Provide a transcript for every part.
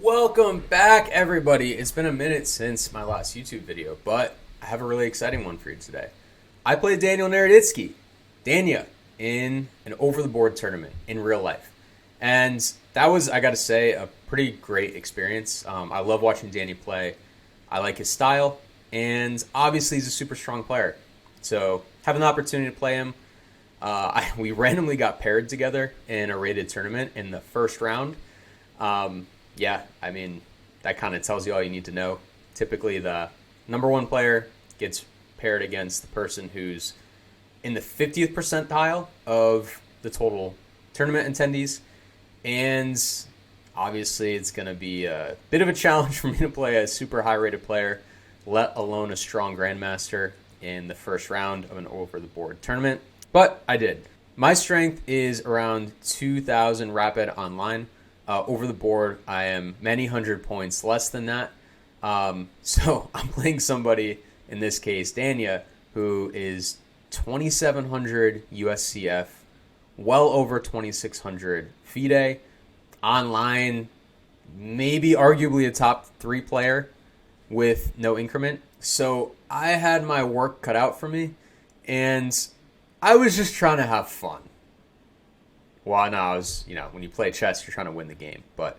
Welcome back, everybody. It's been a minute since my last YouTube video, but I have a really exciting one for you today. I played Daniel Naroditsky, Dania, in an over-the-board tournament in real life. And that was, I gotta say, a pretty great experience. I love watching Danny play. I like his style, and obviously he's a super strong player. So having the opportunity to play him, we randomly got paired together in a rated tournament in the first round. Yeah, I mean, that kind of tells you all you need to know. Typically, the number one player gets paired against the person who's in the 50th percentile of the total tournament attendees. And obviously, it's going to be a bit of a challenge for me to play a super high-rated player, let alone a strong grandmaster in the first round of an over-the-board tournament. But I did. My strength is around 2,000 rapid online. Over the board, I am many hundred points less than that. So I'm playing somebody, in this case, Dania, who is 2,700 USCF, well over 2,600 FIDE, online, maybe arguably a top 3 player with no increment. So I had my work cut out for me, and I was just trying to have fun. Well, no, I was, when you play chess, you're trying to win the game. But,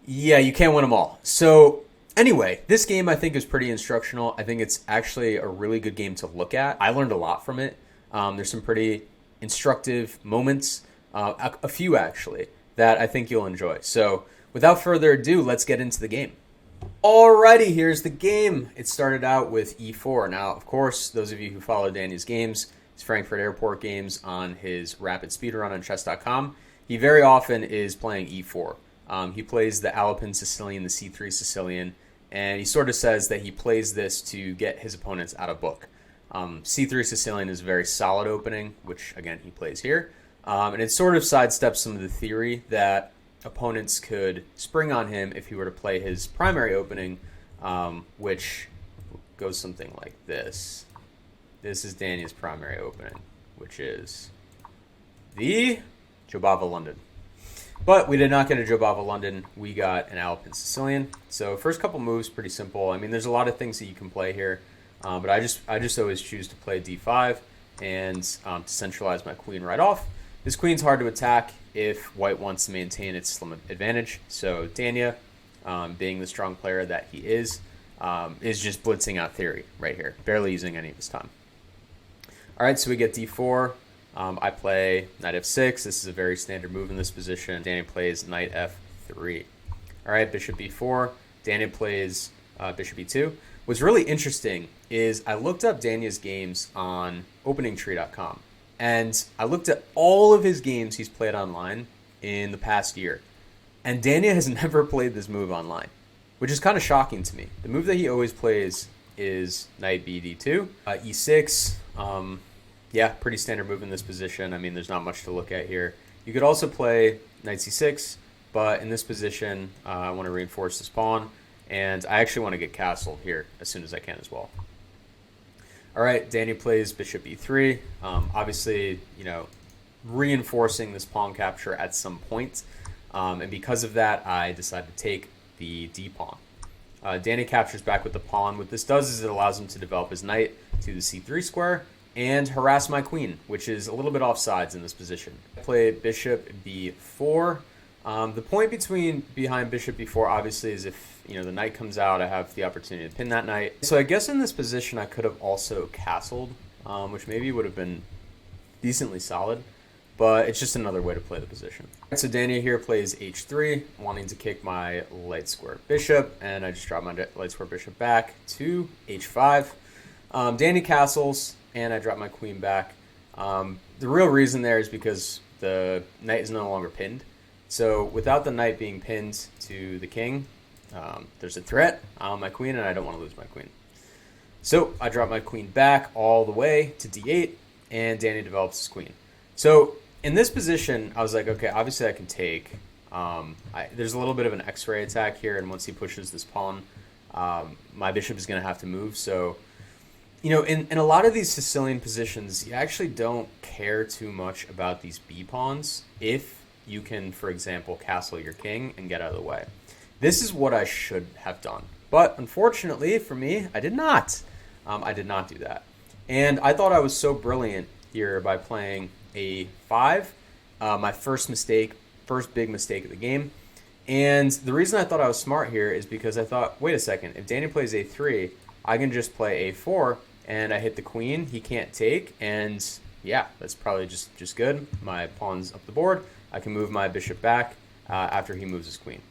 yeah, you can't win them all. So, anyway, this game I think is pretty instructional. I think it's actually a really good game to look at. I learned a lot from it. There's some pretty instructive moments, a few actually, that I think you'll enjoy. So, without further ado, let's get into the game. Alrighty, here's the game. It started out with e4. Now, of course, those of you who follow Danny's games, his Frankfurt Airport games on his rapid speedrun on chess.com, he very often is playing e4. He plays the Alpine Sicilian, the c3 Sicilian, and he sort of says that he plays this to get his opponents out of book. c3 Sicilian is a very solid opening, which, again, he plays here. And it sort of sidesteps some of the theory that opponents could spring on him if he were to play his primary opening, which goes something like this. This is Danny's primary opening, which is the Jobava London. But we did not get a Jobava London. We got an Alpine Sicilian. So first couple moves, pretty simple. I mean, there's a lot of things that you can play here, but I just always choose to play d5 and to centralize my queen right off. This queen's hard to attack if white wants to maintain its slim advantage. So Dania, being the strong player that he is just blitzing out theory right here, barely using any of his time. All right, so we get d4. I play knight f6. This is a very standard move in this position. Danny plays knight f3. All right, bishop b4. Danny plays bishop e2. What's really interesting is I looked up Dania's games on openingtree.com, and I looked at all of his games he's played online in the past year, and Dania has never played this move online, which is kind of shocking to me. The move that he always plays is knight b d2, e6. Yeah, pretty standard move in this position. I mean, there's not much to look at here. You could also play knight c6, but in this position, I want to reinforce this pawn, and I actually want to get castled here as soon as I can as well. All right, Danny plays bishop e3. Obviously, reinforcing this pawn capture at some point, and because of that, I decide to take the d pawn. Danny captures back with the pawn. What this does is it allows him to develop his knight to the c3 square and harass my queen, which is a little bit offsides in this position. I play bishop b4. The point behind bishop b4 obviously is if the knight comes out, I have the opportunity to pin that knight. So I guess in this position I could have also castled, which maybe would have been decently solid, but it's just another way to play the position. So Dania here plays h3, wanting to kick my light square bishop, and I just drop my light square bishop back to h5. Danny castles, and I drop my queen back. The real reason there is because the knight is no longer pinned. So without the knight being pinned to the king, there's a threat on my queen, and I don't want to lose my queen. So I drop my queen back all the way to d8, and Danny develops his queen. So in this position, I was like, okay, obviously I can take. There's a little bit of an X-ray attack here, and once he pushes this pawn, my bishop is going to have to move. So in a lot of these Sicilian positions, you actually don't care too much about these b pawns if you can, for example, castle your king and get out of the way. This is what I should have done. But unfortunately for me, I did not. I did not do that. And I thought I was so brilliant here by playing a5. My first big mistake of the game. And the reason I thought I was smart here is because I thought, wait a second, if Daniel plays a3, I can just play a4, and I hit the queen, he can't take, and yeah, that's probably just good. My pawn's up the board. I can move my bishop back after he moves his queen.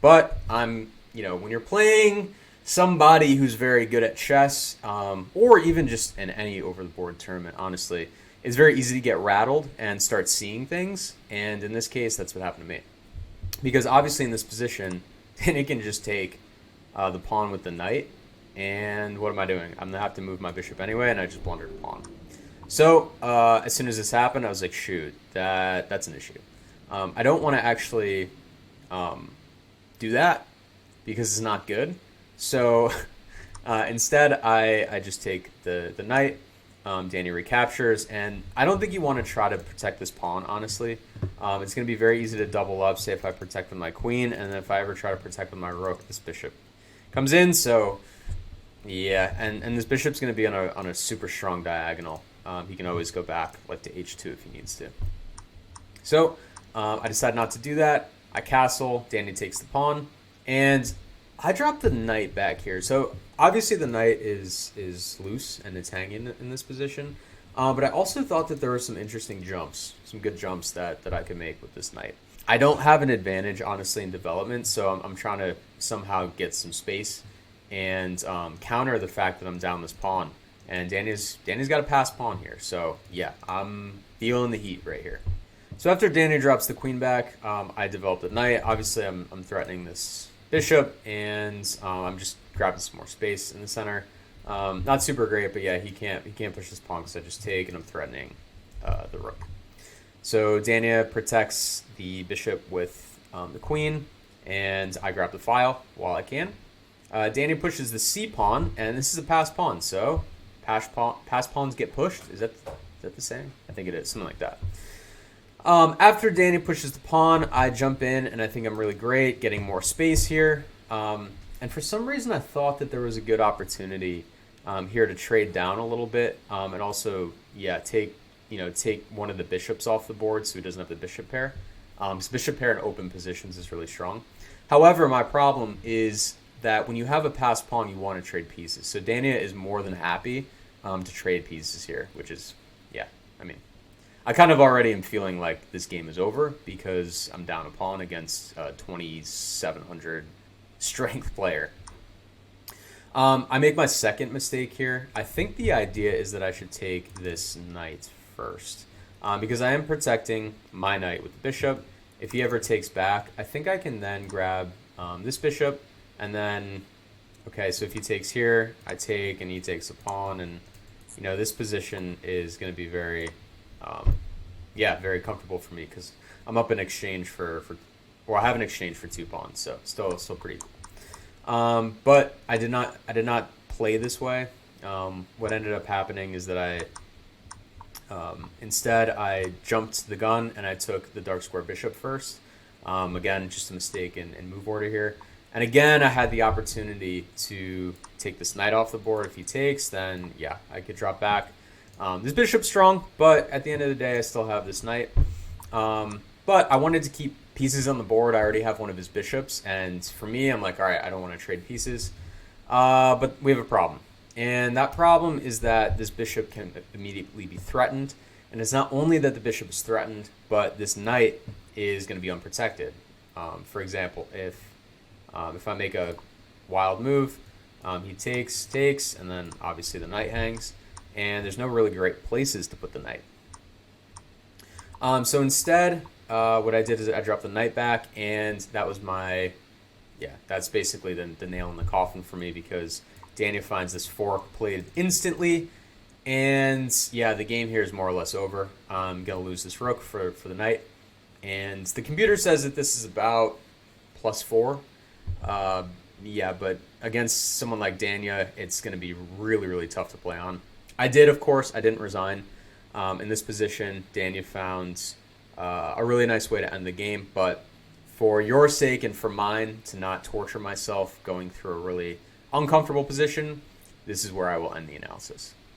But when you're playing somebody who's very good at chess, or even just in any over-the-board tournament, honestly, it's very easy to get rattled and start seeing things, and in this case, that's what happened to me. Because obviously in this position, Danny can just take the pawn with the knight, and what am I doing? I'm going to have to move my bishop anyway, and I just blundered a pawn. So as soon as this happened, I was like, shoot, that's an issue. I don't want to actually do that because it's not good. So instead, I just take the knight. Danny recaptures, and I don't think you want to try to protect this pawn, honestly. It's going to be very easy to double up, say if I protect with my queen, and then if I ever try to protect with my rook, this bishop comes in. So yeah, and this bishop's going to be on a super strong diagonal. He can always go back like to h2 if he needs to. So I decide not to do that. I castle, Danny takes the pawn, and I drop the knight back here. So obviously the knight is loose and it's hanging in this position. But I also thought that there were some interesting jumps, some good jumps that I could make with this knight. I don't have an advantage, honestly, in development, so I'm trying to somehow get some space and counter the fact that I'm down this pawn. And Danny's got a passed pawn here. So yeah, I'm feeling the heat right here. So after Danny drops the queen back, I developed the knight. Obviously, I'm threatening this bishop, and I'm just grabbing some more space in the center. Not super great, but yeah, he can't push this pawn because I just take, and I'm threatening the rook. So Dania protects the bishop with the queen, and I grab the file while I can. Dania pushes the c pawn, and this is a passed pawn. So passed pawns get pushed. Is that the saying? I think it is, something like that. After Danny pushes the pawn, I jump in, and I think I'm really great, getting more space here. And for some reason, I thought that there was a good opportunity here to trade down a little bit, and also, yeah, take one of the bishops off the board so he doesn't have the bishop pair. Because bishop pair in open positions is really strong. However, my problem is that when you have a passed pawn, you want to trade pieces. So Dania is more than happy to trade pieces here, which is, yeah, I mean, I kind of already am feeling like this game is over because I'm down a pawn against a 2,700 strength player. I make my second mistake here. I think the idea is that I should take this knight first because I am protecting my knight with the bishop. If he ever takes back, I think I can then grab this bishop, and then, okay, so if he takes here, I take, and he takes a pawn, and, this position is going to be very... very comfortable for me because I'm up in exchange I have an exchange for 2 pawns, so still pretty cool. But I did not play this way. What ended up happening is that instead I jumped the gun and I took the dark square bishop first. Again, just a mistake in move order here. And again, I had the opportunity to take this knight off the board. If he takes, then yeah, I could drop back. This bishop's strong, but at the end of the day, I still have this knight. But I wanted to keep pieces on the board. I already have one of his bishops, and for me, I'm like, all right, I don't want to trade pieces. But we have a problem. And that problem is that this bishop can immediately be threatened. And it's not only that the bishop is threatened, but this knight is going to be unprotected. For example, if I make a wild move, he takes, and then obviously the knight hangs. And there's no really great places to put the knight. So instead, what I did is I dropped the knight back, and that was that's basically the nail in the coffin for me because Dania finds this fork played instantly, and yeah, the game here is more or less over. I'm going to lose this rook for the knight, and the computer says that this is about +4. But against someone like Dania, it's going to be really, really tough to play on. I didn't resign. In this position, Dania found a really nice way to end the game. But for your sake and for mine, to not torture myself going through a really uncomfortable position, this is where I will end the analysis.